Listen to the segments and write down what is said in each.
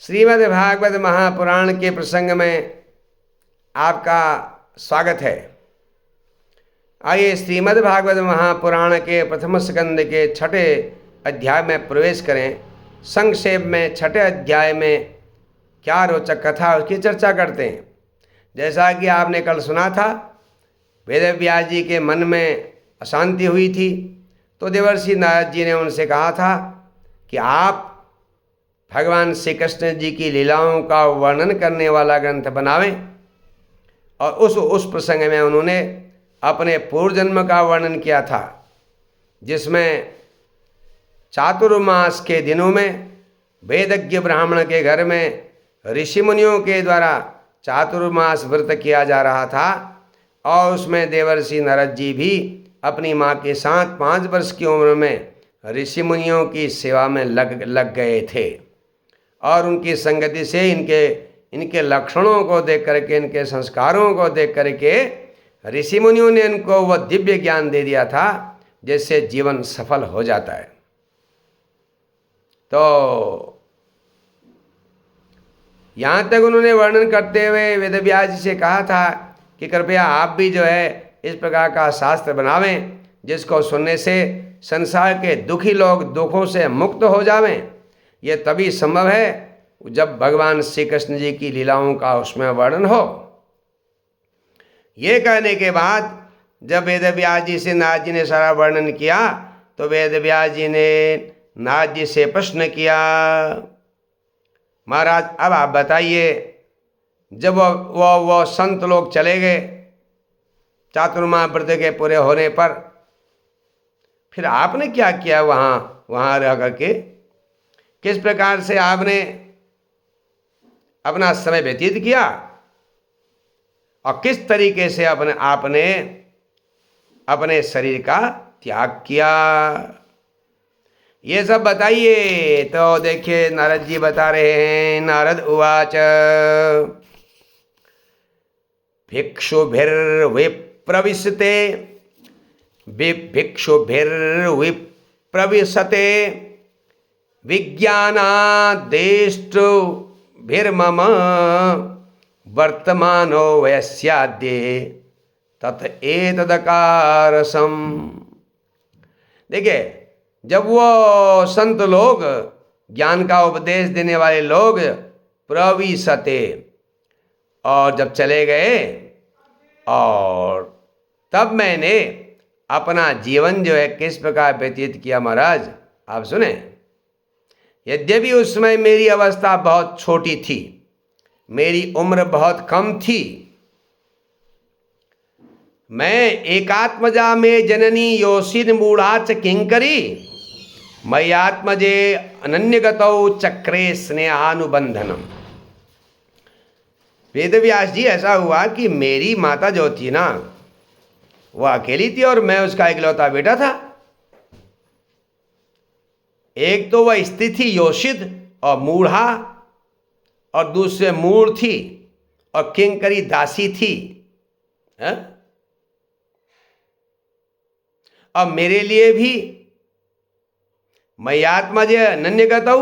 श्रीमद् भागवत महापुराण के प्रसंग में आपका स्वागत है। आइए श्रीमद् भागवत महापुराण के प्रथम स्कंद के छठे अध्याय में प्रवेश करें। संक्षेप में छठे अध्याय में क्या रोचक कथा उसकी चर्चा करते हैं। जैसा कि आपने कल सुना था, वेदव्यास जी के मन में अशांति हुई थी, तो देवर्षि नारद जी ने उनसे कहा था कि आप भगवान श्री कृष्ण जी की लीलाओं का वर्णन करने वाला ग्रंथ बनावें। और उस प्रसंग में उन्होंने अपने पूर्व जन्म का वर्णन किया था, जिसमें चातुर्मास के दिनों में वेदज्ञ ब्राह्मण के घर में ऋषि मुनियों के द्वारा चातुर्मास व्रत किया जा रहा था, और उसमें देवर्षि नारद जी भी अपनी माँ के साथ 5 वर्ष की उम्र में ऋषि मुनियों की सेवा में लग गए थे। और उनकी संगति से इनके लक्षणों को देख करके, इनके संस्कारों को देख करके ऋषि मुनियों ने इनको वह दिव्य ज्ञान दे दिया था जिससे जीवन सफल हो जाता है। तो यहाँ तक उन्होंने वर्णन करते हुए वेदव्यास जी से कहा था कि कृपया आप भी जो है इस प्रकार का शास्त्र बनावें, जिसको सुनने से संसार के दुखी लोग दुखों से मुक्त हो जावें। ये तभी संभव है जब भगवान श्री कृष्ण जी की लीलाओं का उसमें वर्णन हो। ये कहने के बाद जब वेदव्यास जी से नारद जी ने सारा वर्णन किया, तो वेदव्यास जी ने नारद जी से प्रश्न किया, महाराज अब आप बताइए, जब वो संत लोग चले गए चातुर्मास व्रत के पूरे होने पर, फिर आपने क्या किया वहाँ रह करके? किस प्रकार से आपने अपना समय व्यतीत किया और किस तरीके से आपने अपने शरीर का त्याग किया, ये सब बताइए। तो देखिए नारद जी बता रहे हैं। नारद उवाच भिक्षुभिर्विप्रविशते विज्ञानादेष्टुभिर्मम वर्तमानो वयस्याद्ये तत एतदकारसम। देखिए, जब वो संत लोग, ज्ञान का उपदेश देने वाले लोग, प्रविशते, और जब चले गए, और तब मैंने अपना जीवन जो है किस प्रकार व्यतीत किया महाराज, आप सुने। यद्यपि उस समय मेरी अवस्था बहुत छोटी थी, मेरी उम्र बहुत कम थी, मैं एकात्मजा में जननी योषिन मूढ़ाच किंकरी मयात्मजे अनन्यगतौ चक्रे स्नेहानुबंधनम। वेदव्यास जी, ऐसा हुआ कि मेरी माता जो थी ना, वह अकेली थी और मैं उसका इकलौता बेटा था। एक तो वह स्त्री थी योषित और मूढ़ा, और दूसरे मूढ़ थी और किंकरी दासी थी। और मेरे लिए भी मयात्मज अनन्यगतौ,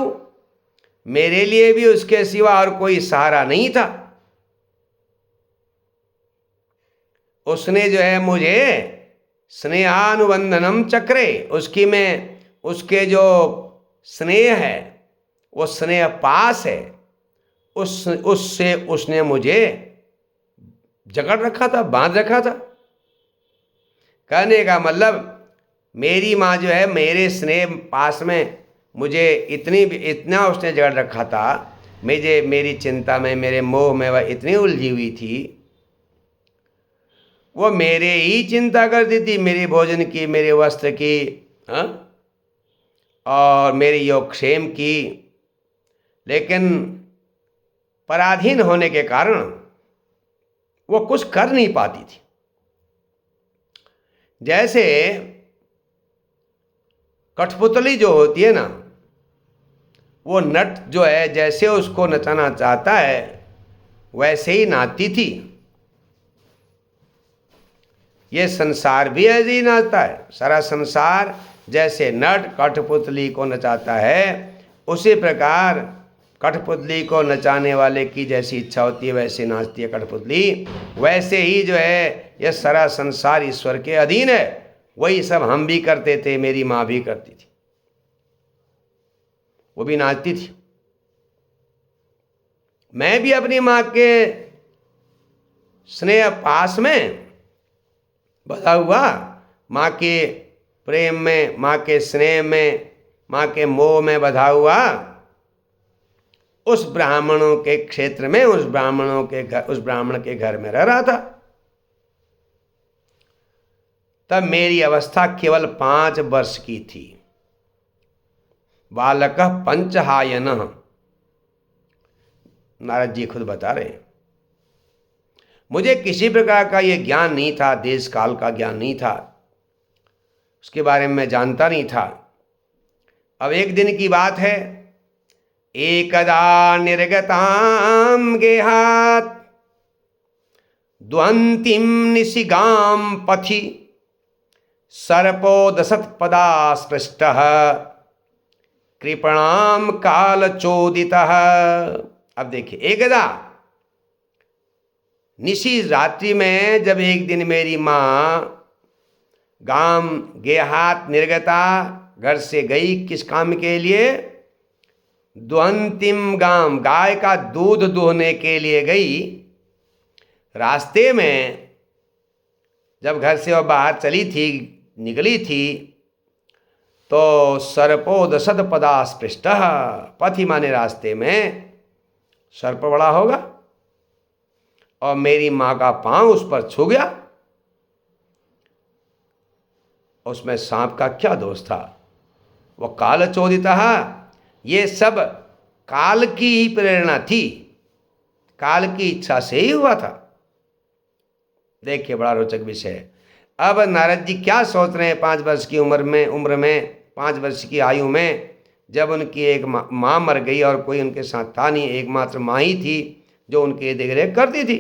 मेरे लिए भी उसके सिवा और कोई सहारा नहीं था। उसने जो है मुझे स्नेहानुबंधनम चक्रे, उसके जो स्नेह है, वो स्नेह पास है, उससे उसने मुझे जकड़ रखा था, बांध रखा था। कहने का मतलब, मेरी माँ जो है मेरे स्नेह पास में मुझे इतना उसने जकड़ रखा था, मेरी चिंता में, मेरे मोह में वह इतनी उलझी हुई थी। वो मेरे ही चिंता करती थी, मेरे भोजन की, मेरे वस्त्र की, और मेरे योगक्षेम की। लेकिन पराधीन होने के कारण वो कुछ कर नहीं पाती थी। जैसे कठपुतली जो होती है ना, वो नट जो है जैसे उसको नचाना चाहता है वैसे ही नाचती थी। ये संसार भी ऐसे ही नाचता है। सारा संसार जैसे नट कठपुतली को नचाता है, उसी प्रकार कठपुतली को नचाने वाले की जैसी इच्छा होती है वैसे नाचती है कठपुतली, वैसे ही जो है यह सारा संसार ईश्वर के अधीन है। वही सब हम भी करते थे, मेरी माँ भी करती थी, वो भी नाचती थी। मैं भी अपनी माँ के स्नेह पास में बधा हुआ, माँ के प्रेम में, माँ के स्नेह में, माँ के मोह में बधा हुआ उस ब्राह्मणों के क्षेत्र में, उस ब्राह्मण के घर में रह रहा था। तब मेरी अवस्था केवल 5 वर्ष की थी। बालक पंचहायन, नारद जी खुद बता रहे हैं। मुझे किसी प्रकार का ये ज्ञान नहीं था, देश काल का ज्ञान नहीं था, उसके बारे में मैं जानता नहीं था। अब एक दिन की बात है, एकदा निर्गताम गेहात द्वंतिम निशिगाम पथि सर्पो दशत्पदा स्पृष्टः कृपणाम काल चोदितः। अब देखिए, एकदा निशी रात्रि में जब एक दिन मेरी माँ गाम गेहात निर्गता, घर से गई किस काम के लिए? द्वंतिम गाम, गाय का दूध दूहने के लिए गई। रास्ते में जब घर से वह बाहर चली थी, निकली थी, तो सर्पो दशत्पदा स्पृष्टः, पथि माने रास्ते में सर्प बड़ा होगा और मेरी माँ का पांव उस पर छू गया। उसमें सांप का क्या दोष था? वो काल चोदितः, ये सब काल की ही प्रेरणा थी, काल की इच्छा से ही हुआ था। देखिए, बड़ा रोचक विषय है। अब नारद जी क्या सोच रहे हैं 5 वर्ष की उम्र में 5 वर्ष की आयु में, जब उनकी एक माँ मर गई और कोई उनके साथ था नहीं, एकमात्र माँ ही थी जो उनकी देखरेख करती थी।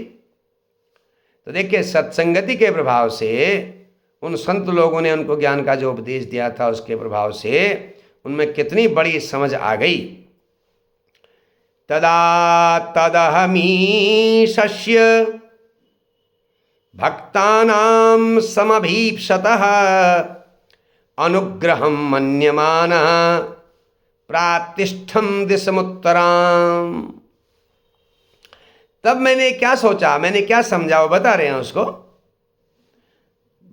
तो देखिए, सत्संगति के प्रभाव से, उन संत लोगों ने उनको ज्ञान का जो उपदेश दिया था उसके प्रभाव से उनमें कितनी बड़ी समझ आ गई। तदा तदहमीशस्य भक्तानां समभीप्सतः अनुग्रहं मन्यमानः प्रातिष्ठं दिशमुत्तराम्। तब मैंने क्या सोचा, मैंने क्या समझा, वो बता रहे हैं उसको।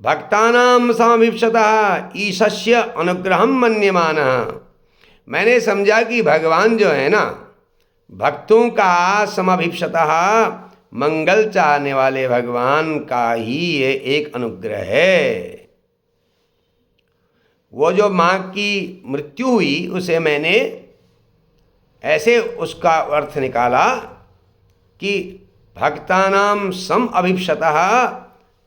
भक्तानां समभीप्सतः ईशस्य अनुग्रहं मन्यमानः, मैंने समझा कि भगवान जो है ना, भक्तों का समभीप्सतः, मंगल चाहने वाले भगवान का ही ये एक अनुग्रह है। वो जो माँ की मृत्यु हुई उसे मैंने ऐसे उसका अर्थ निकाला कि भक्तानां सम अभीप्सतः,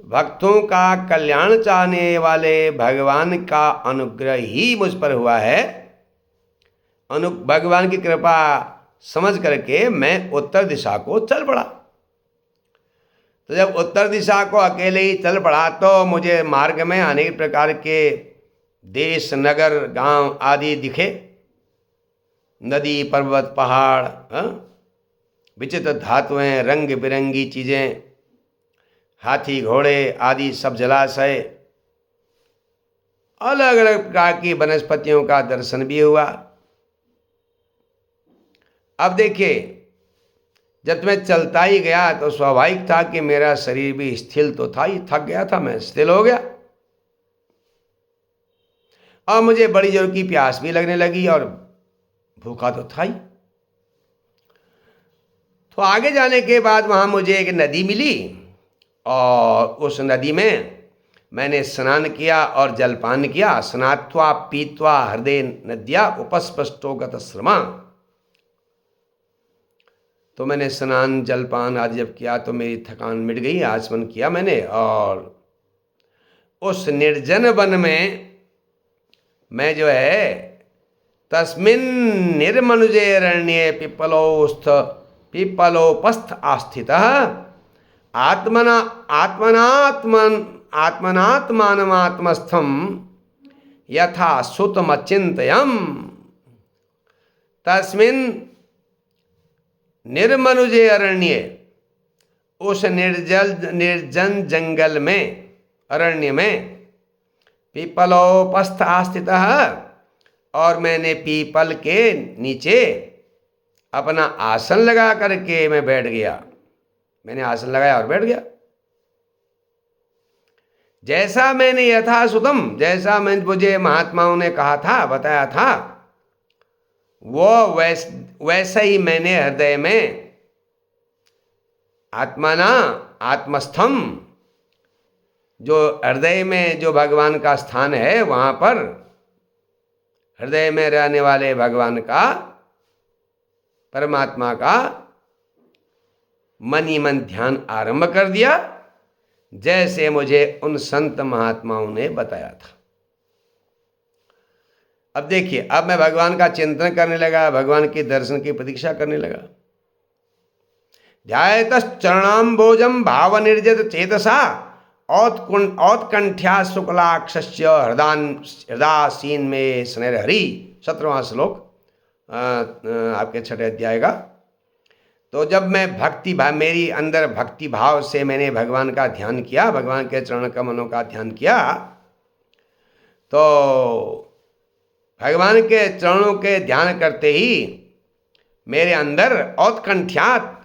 भक्तों का कल्याण चाहने वाले भगवान का अनुग्रह ही मुझ पर हुआ है। भगवान की कृपा समझ करके मैं उत्तर दिशा को चल पड़ा। तो जब उत्तर दिशा को अकेले ही चल पड़ा तो मुझे मार्ग में अनेक प्रकार के देश, नगर, गांव आदि दिखे, नदी, पर्वत, पहाड़, विचित्र धातुएं, रंग बिरंगी चीज़ें, हाथी, घोड़े आदि सब जलाशय, अलग अलग प्रकार की वनस्पतियों का दर्शन भी हुआ। अब देखिए, जब मैं चलता ही गया तो स्वाभाविक था कि मेरा शरीर भी स्थिर तो था ही, थक गया था, मैं स्थिर हो गया और मुझे बड़ी जोर की प्यास भी लगने लगी और भूखा तो था ही। तो आगे जाने के बाद वहाँ मुझे एक नदी मिली और उस नदी में मैंने स्नान किया और जलपान किया। स्नात्वा पीत्वा हृदय नद्या उपस्पष्टो गतश्रमा। तो मैंने स्नान, जलपान आदि जब किया तो मेरी थकान मिट गई, आचमन किया मैंने, और उस निर्जन वन में मैं जो है तस्मिन् निर्मनुजेरण्ये पिप्पलोपस्थ आस्थितः आत्मनात्मानमात्मस्थं यथा सुतमचिन्तयम्। तस्मिन् निर्मनुजे अरण्य, उस निर्जन जंगल में, अरण्य में, पीपलोपस्थ आस्थितः, और मैंने पीपल के नीचे अपना आसन लगा करके मैं बैठ गया। मैंने आसन लगाया और बैठ गया। जैसा मैंने यथासुतम, जैसा मुझे महात्माओं ने कहा था, बताया था, वो वैसा ही मैंने हृदय में आत्माना आत्मस्थम, जो हृदय में जो भगवान का स्थान है, वहां पर हृदय में रहने वाले भगवान का, परमात्मा का मन ही मन ध्यान आरंभ कर दिया, जैसे मुझे उन संत महात्माओं ने बताया था। अब देखिए, अब मैं भगवान का चिंतन करने लगा, भगवान के दर्शन की प्रतीक्षा करने लगा। ध्यायतश्चरणाम्बोजं भाव निर्जित चेतसा औत्कंठ्या शुक्लाक्षस्य हृदासीन में स्नेहरि। 17वां श्लोक आपके 6ठे अध्याय का। तो जब मैं भक्ति भाव, मेरी अंदर भक्ति भाव से मैंने भगवान का ध्यान किया, भगवान के चरण कमलों का ध्यान किया, तो भगवान के चरणों के ध्यान करते ही मेरे अंदर औत्कंठ्यात,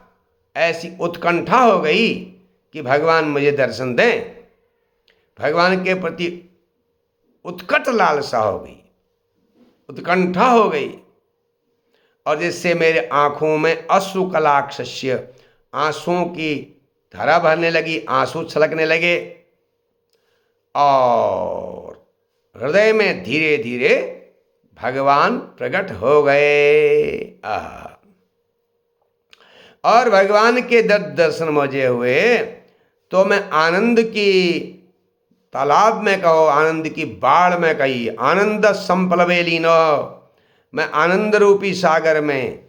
ऐसी उत्कंठा हो गई कि भगवान मुझे दर्शन दें। भगवान के प्रति उत्कट लालसा हो गई, उत्कंठा हो गई, और जिससे मेरे आंखों में अश्रुकलाक्षस्य, आंसुओं की धारा बहने लगी, आंसू छलकने लगे, और हृदय में धीरे धीरे भगवान प्रकट हो गए। और भगवान के दर्शन मुझे हुए तो मैं आनंद की तालाब में कहो, आनंद की बाढ़ में कही, आनंद संपलवे लीनो, मैं आनंद रूपी सागर में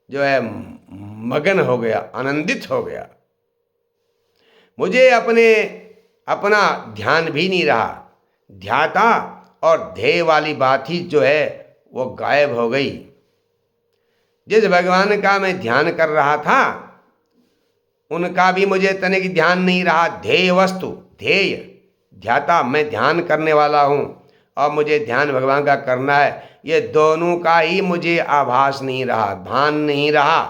जो है मगन हो गया, आनंदित हो गया। मुझे अपना ध्यान भी नहीं रहा, ध्याता और ध्येय वाली बात ही जो है वो गायब हो गई। जिस भगवान का मैं ध्यान कर रहा था, उनका भी मुझे तनिक ध्यान नहीं रहा। ध्येय वस्तु, ध्येय, ध्याता, मैं ध्यान करने वाला हूँ और मुझे ध्यान भगवान का करना है, ये दोनों का ही मुझे आभास नहीं रहा, भान नहीं रहा।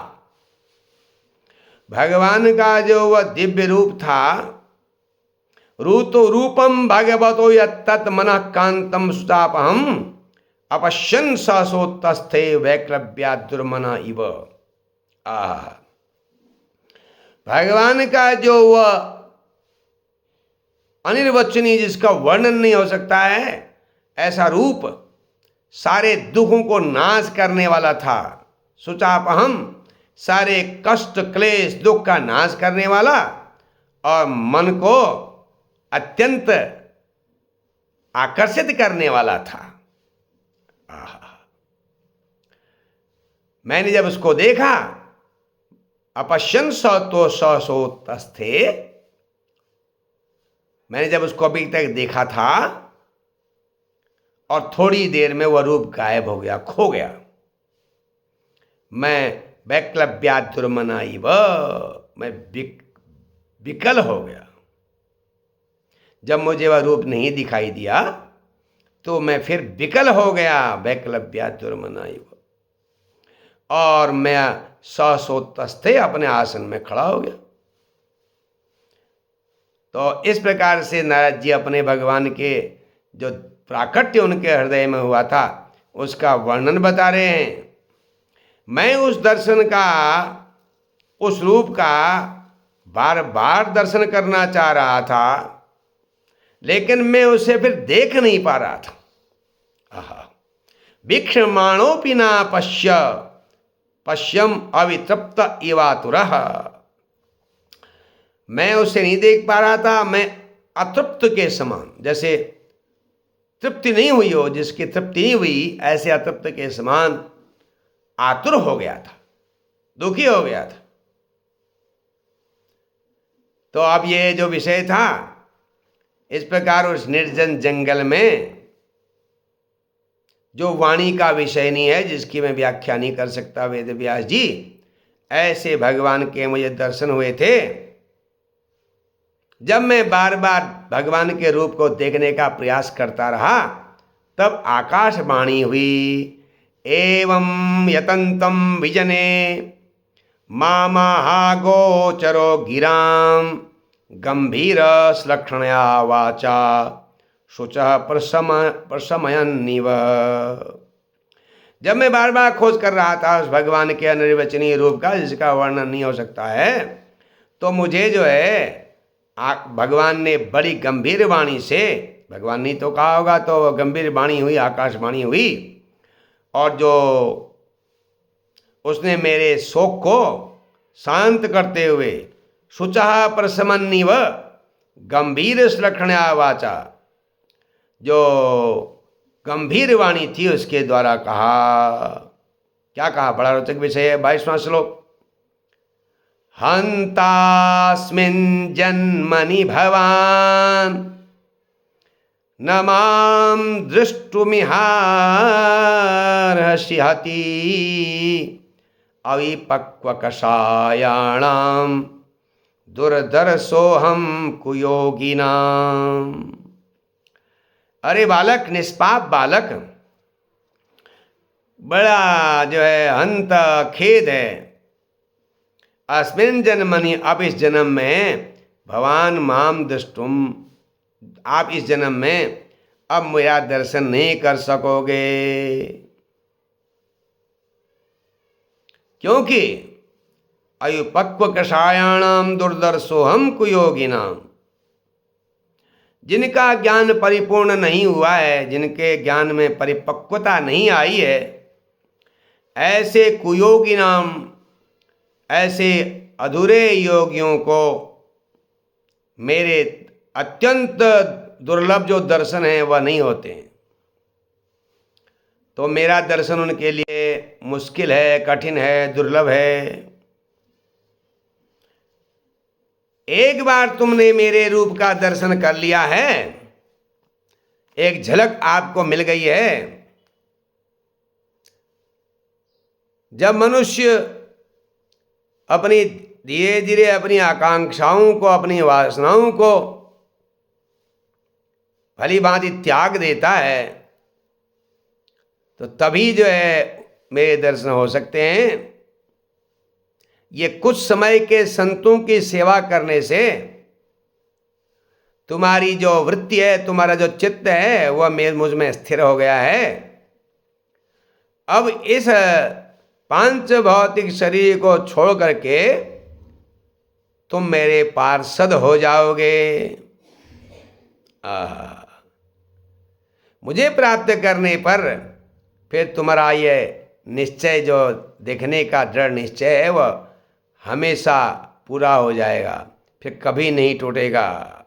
भगवान का जो वह दिव्य रूप था, रूपम भगवतो यत्तत् मनः कांतम सुतापहम अपश्यन् सहसोत्तस्थे वैक्लव्यात् दुर्मना इव। भगवान का जो वह अनिर्वचनीय, जिसका वर्णन नहीं हो सकता है, ऐसा रूप सारे दुखों को नाश करने वाला था। सुचापहम, सारे कष्ट क्लेश दुख का नाश करने वाला, और मन को अत्यंत आकर्षित करने वाला था। मैंने जब उसको देखा, अपश्यन् सहसोत्तस्थे, मैंने जब उसको अभी तक देखा था और थोड़ी देर में वह रूप गायब हो गया, खो गया। मैं वैक्लव्यात् दुर्मना इव, मैं विकल हो गया। जब मुझे वह रूप नहीं दिखाई दिया तो मैं फिर विकल हो गया, वैक्लव्यात् दुर्मना इव, और मैं सहसोत्तस्थे, अपने आसन में खड़ा हो गया। तो इस प्रकार से नारद जी अपने भगवान के जो प्राकट्य उनके हृदय में हुआ था उसका वर्णन बता रहे हैं। मैं उस दर्शन का, उस रूप का बार बार दर्शन करना चाह रहा था, लेकिन मैं उसे फिर देख नहीं पा रहा था। वीक्षमाणोऽपि न पश्यम अवितृप्त इवातुरः, मैं उसे नहीं देख पा रहा था। मैं अतृप्त के समान, जैसे तृप्ति नहीं हुई हो, जिसकी तृप्ति नहीं हुई, ऐसे अतृप्त के समान आतुर हो गया था, दुखी हो गया था। तो अब ये जो विषय था, इस प्रकार उस निर्जन जंगल में, जो वाणी का विषय नहीं है, जिसकी मैं व्याख्या नहीं कर सकता वेद व्यास जी, ऐसे भगवान के मुझे दर्शन हुए थे। जब मैं बार बार भगवान के रूप को देखने का प्रयास करता रहा, तब आकाशवाणी हुई, एवं यतंतम विजने मामाहागोचरो गिराम गंभीर श्लक्षणया वाचा शुचः प्रशमयन्निव। जब मैं बार बार खोज कर रहा था उस भगवान के अनिर्वचनीय रूप का, जिसका वर्णन नहीं हो सकता है, तो मुझे जो है भगवान ने बड़ी गंभीर वाणी से, भगवान ने तो कहा होगा, तो गंभीर वाणी हुई, आकाशवाणी हुई, और जो उसने मेरे शोक को शांत करते हुए शुचः प्रशमन्निव गंभीर श्लक्षणया वाचा, जो गंभीर वाणी थी उसके द्वारा कहा। क्या कहा? बड़ा रोचक विषय है। 22वां श्लोक, हंतास्मिन् जन्मनि भवान न मां दृष्टुमिहार्हसि अविपक्वकषायाणां दुर्धर्षोऽहं कुयोगिनाम्। अरे बालक, निष्पाप बालक, बड़ा जो है हंत खेद है। अस्मिन् जन्मनि, आप इस जन्म में, भवान माम दृष्टुम, आप इस जन्म में अब मेरा दर्शन नहीं कर सकोगे, क्योंकि अयुपक्व कषायाणाम दुर्दर्शोहम कुयोगिनाम, जिनका ज्ञान परिपूर्ण नहीं हुआ है, जिनके ज्ञान में परिपक्वता नहीं आई है, ऐसे कुयोगी नाम, ऐसे अधूरे योगियों को मेरे अत्यंत दुर्लभ जो दर्शन है वह नहीं होते हैं। तो मेरा दर्शन उनके लिए मुश्किल है, कठिन है, दुर्लभ है। एक बार तुमने मेरे रूप का दर्शन कर लिया है, एक झलक आपको मिल गई है। जब मनुष्य अपनी धीरे धीरे अपनी आकांक्षाओं को, अपनी वासनाओं को भली भांति त्याग देता है, तो तभी जो है मेरे दर्शन हो सकते हैं। ये कुछ समय के संतों की सेवा करने से तुम्हारी जो वृत्ति है, तुम्हारा जो चित्त है, वह मुझ में स्थिर हो गया है। अब इस पांच भौतिक शरीर को छोड़ करके तुम मेरे पार्षद हो जाओगे। मुझे प्राप्त करने पर फिर तुम्हारा ये निश्चय, जो देखने का दृढ़ निश्चय है, वह हमेशा पूरा हो जाएगा, फिर कभी नहीं टूटेगा।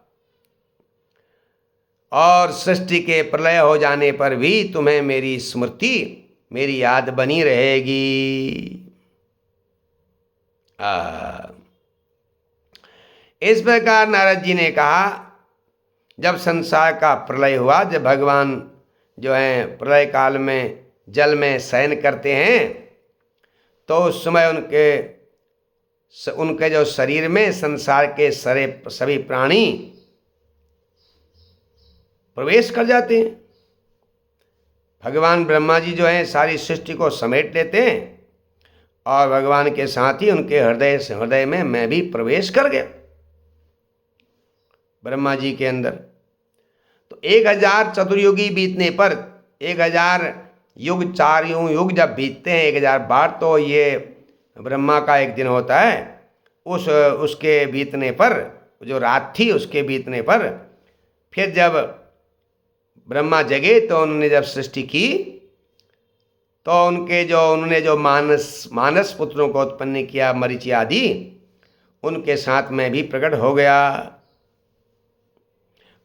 और सृष्टि के प्रलय हो जाने पर भी तुम्हें मेरी स्मृति, मेरी याद बनी रहेगी। इस प्रकार नारद जी ने कहा, जब संसार का प्रलय हुआ, जब भगवान जो है प्रलय काल में जल में शयन करते हैं, तो उस समय उनके जो शरीर में संसार के सभी प्राणी प्रवेश कर जाते हैं। भगवान ब्रह्मा जी जो हैं सारी सृष्टि को समेट लेते हैं, और भगवान के साथ ही उनके हृदय में मैं भी प्रवेश कर गया ब्रह्मा जी के अंदर। तो 1000 चतुर्युगी बीतने पर, 1000 युग, 4 युग जब बीतते हैं 1000 बार, तो ये ब्रह्मा का एक दिन होता है। उसके बीतने पर, जो रात थी उसके बीतने पर, फिर जब ब्रह्मा जगे तो उन्होंने जब सृष्टि की, तो उन्होंने जो मानस पुत्रों को उत्पन्न किया, मरीचि आदि, उनके साथ मैं भी प्रकट हो गया।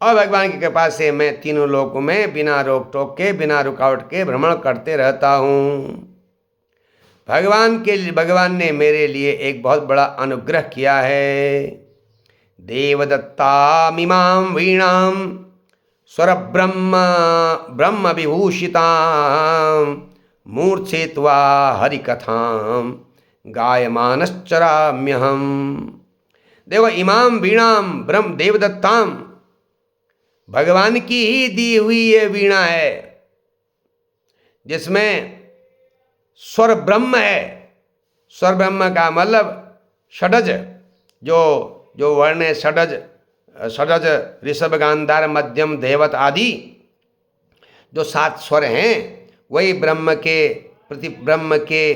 और भगवान की कृपा से मैं तीनों लोकों में बिना रोक टोक के, बिना रुकावट के भ्रमण करते रहता हूँ। भगवान ने मेरे लिए एक बहुत बड़ा अनुग्रह किया है। देवदत्तामिमां वीणां स्वर ब्रह्म विभूषितां मूर्छित्वा हरिकथां गायमानश्चराम्यहम्। देखो, इमाम वीणाम ब्रह्म देवदत्ताम, भगवान की ही दी हुई ये वीणा है जिसमें स्वर ब्रह्म है। स्वर ब्रह्म का मतलब षडज, जो जो वर्ण है षडज, षडज ऋषभ गांधार मध्यम देवत आदि जो 7 स्वर हैं, वही ब्रह्म के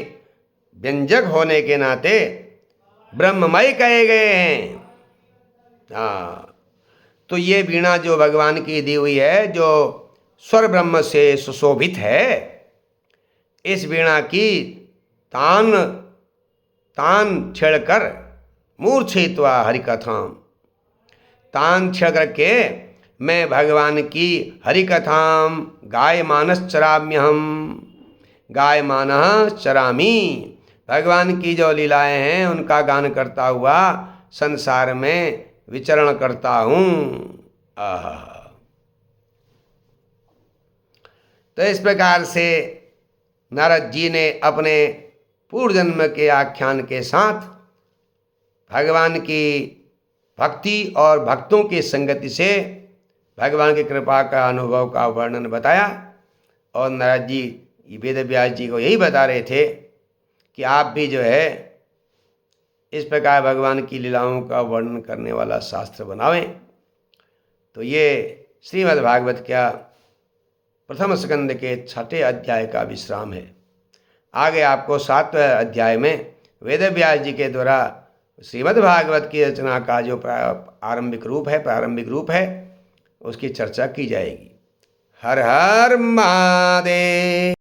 व्यंजक होने के नाते ब्रह्ममय कहे गए हैं। हाँ, तो ये वीणा जो भगवान की दी हुई है, जो स्वर ब्रह्म से सुशोभित है, इस वीणा की तान तान छेड़कर मूर्छित्वा हरिकथाम, तान छेड़ करके मैं भगवान की हरिकथाम गायमानस चराम्यहम, गायमानः चरामी, भगवान की जो लीलाएं हैं उनका गान करता हुआ संसार में विचरण करता हूँ। तो इस प्रकार से नारद जी ने अपने पूर्व जन्म के आख्यान के साथ भगवान की भक्ति और भक्तों की संगति से भगवान की कृपा का अनुभव का वर्णन बताया। और नारद जी वेद व्यास जी को यही बता रहे थे कि आप भी जो है इस प्रकार भगवान की लीलाओं का वर्णन करने वाला शास्त्र बनावें। तो ये श्रीमद् भागवत का प्रथम स्कंद के 6ठे अध्याय का विश्राम है। आगे आपको 7वें अध्याय में वेद व्यास जी के द्वारा श्रीमद् भागवत की रचना का जो प्रारंभिक रूप है उसकी चर्चा की जाएगी। हर हर महादेव।